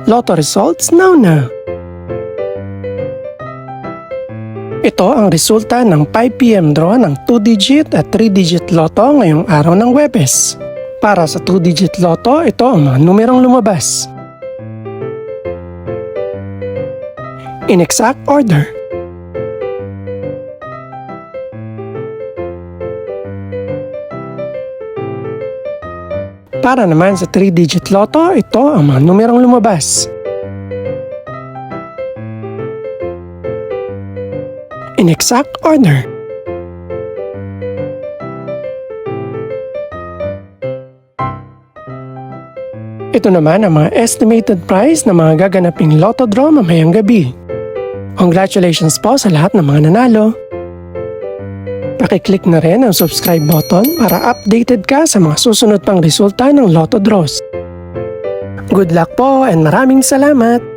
Lotto results now. Ito ang resulta ng 5 PM draw ng 2-digit at 3-digit lotto ngayong araw ng Huwebes. Para sa 2-digit lotto, ito ang mga numerong lumabas. In exact order. Para naman sa 3-digit lotto, ito ang mga numerong lumabas. In exact order. Ito naman ang mga estimated price ng mga gaganaping lotto draw mamayang gabi. Congratulations po sa lahat ng mga nanalo. Pakiclick na rin ang subscribe button para updated ka sa mga susunod pang resulta ng lotto draws. Good luck po and maraming salamat!